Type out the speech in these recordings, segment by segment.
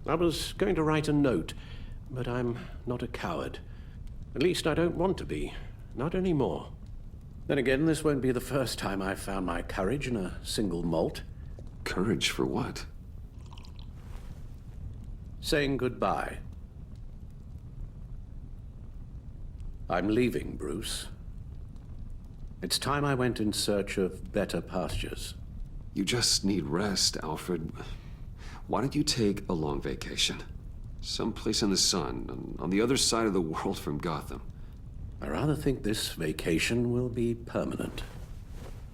I was going to write a note, but I'm not a coward. At least I don't want to be. Not anymore. Then again, this won't be the first time I've found my courage in a single malt. Courage for what? Saying goodbye. I'm leaving, Bruce. It's time I went in search of better pastures. You just need rest, Alfred. Why don't you take a long vacation? Someplace in the sun, on the other side of the world from Gotham. I rather think this vacation will be permanent.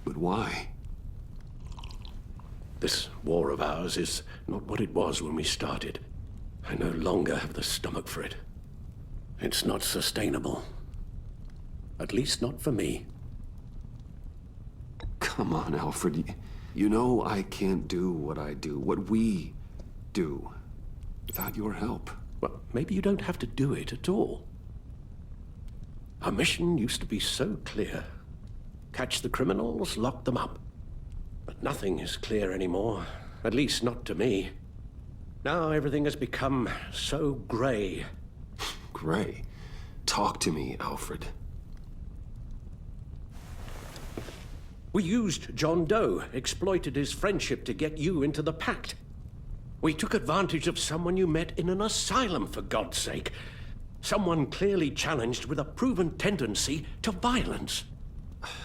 But why? This war of ours is not what it was when we started. I no longer have the stomach for it. It's not sustainable. At least not for me. Come on, Alfred. You know I can't do what I do, what we do, without your help. Well, maybe you don't have to do it at all. Our mission used to be so clear. Catch the criminals, lock them up. But nothing is clear anymore, at least not to me. Now everything has become so gray. Gray? Talk to me, Alfred. We used John Doe, exploited his friendship to get you into the pact. We took advantage of someone you met in an asylum, for God's sake. Someone clearly challenged with a proven tendency to violence.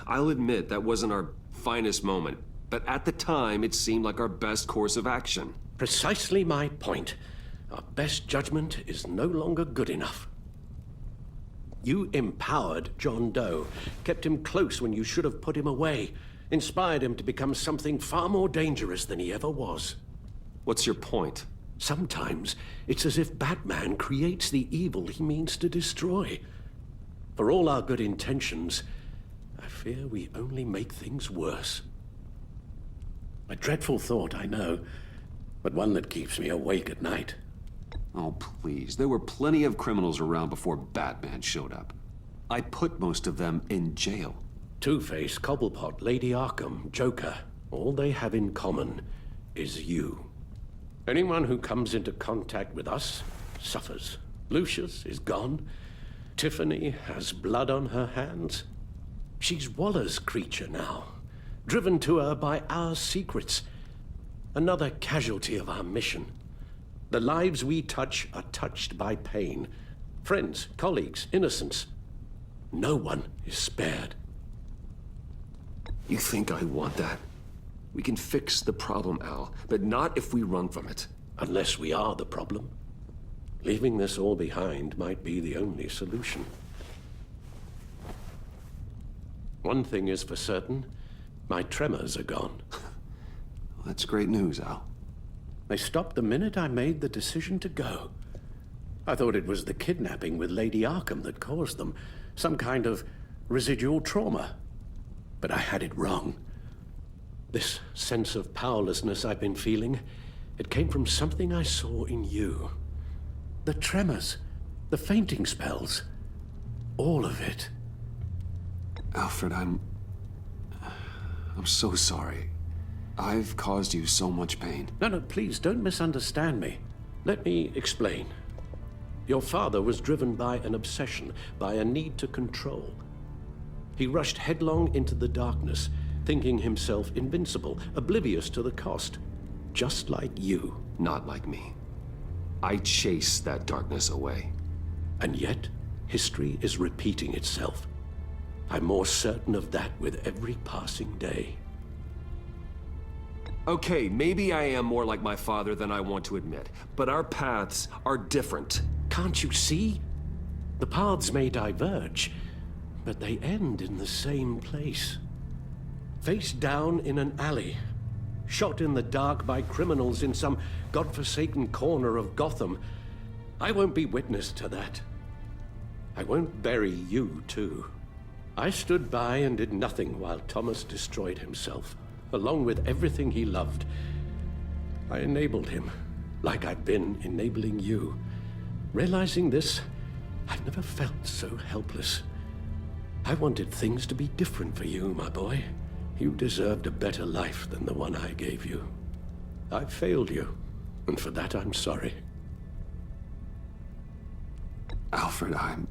I'll admit that wasn't our finest moment, but at the time it seemed like our best course of action. Precisely my point. Our best judgment is no longer good enough. You empowered John Doe, kept him close when you should have put him away, inspired him to become something far more dangerous than he ever was. What's your point? Sometimes it's as if Batman creates the evil he means to destroy. For all our good intentions, I fear we only make things worse. A dreadful thought, I know, but one that keeps me awake at night. Oh, please. There were plenty of criminals around before Batman showed up. I put most of them in jail. Two-Face, Cobblepot, Lady Arkham, Joker, all they have in common is you. Anyone who comes into contact with us suffers. Lucius is gone. Tiffany has blood on her hands. She's Waller's creature now, driven to her by our secrets. Another casualty of our mission. The lives we touch are touched by pain. Friends, colleagues, innocents. No one is spared. You think I want that? We can fix the problem, Al, but not if we run from it. Unless we are the problem. Leaving this all behind might be the only solution. One thing is for certain, my tremors are gone. That's great news, Al. They stopped the minute I made the decision to go. I thought it was the kidnapping with Lady Arkham that caused them, some kind of residual trauma. But I had it wrong. This sense of powerlessness I've been feeling, it came from something I saw in you. The tremors, the fainting spells, all of it. Alfred, I'm so sorry. I've caused you so much pain. No, please don't misunderstand me. Let me explain. Your father was driven by an obsession, by a need to control. He rushed headlong into the darkness, thinking himself invincible, oblivious to the cost. Just like you. Not like me. I chased that darkness away. And yet, history is repeating itself. I'm more certain of that with every passing day. Okay, maybe I am more like my father than I want to admit, but our paths are different. Can't you see? The paths may diverge, but they end in the same place. Face down in an alley, shot in the dark by criminals in some godforsaken corner of Gotham. I won't be witness to that. I won't bury you, too. I stood by and did nothing while Thomas destroyed himself, along with everything he loved. I enabled him, like I've been enabling you. Realizing this, I've never felt so helpless. I wanted things to be different for you, my boy. You deserved a better life than the one I gave you. I failed you, and for that I'm sorry. Alfred, I'm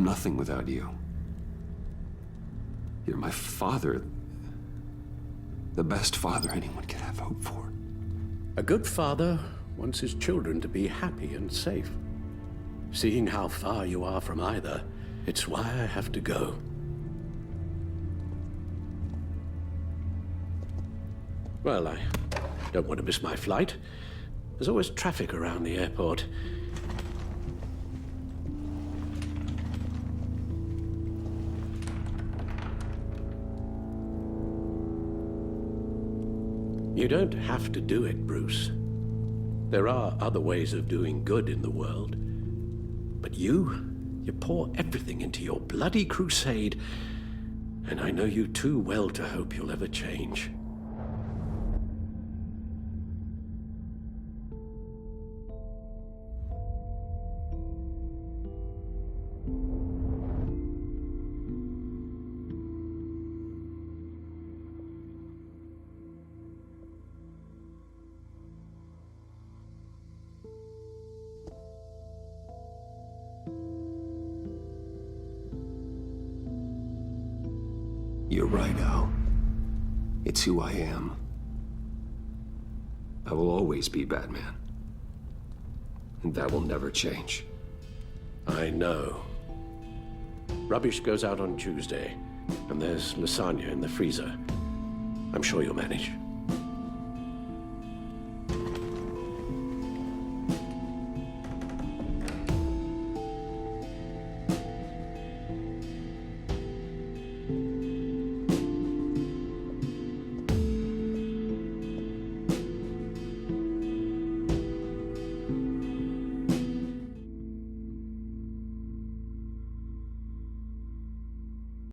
nothing without you. You're my father. The best father anyone could have hope for. A good father wants his children to be happy and safe. Seeing how far you are from either, it's why I have to go. Well, I don't want to miss my flight. There's always traffic around the airport. You don't have to do it, Bruce. There are other ways of doing good in the world. But you pour everything into your bloody crusade, and I know you too well to hope you'll ever change. You're right, Al. It's who I am. I will always be Batman. And that will never change. I know. Rubbish goes out on Tuesday, and there's lasagna in the freezer. I'm sure you'll manage.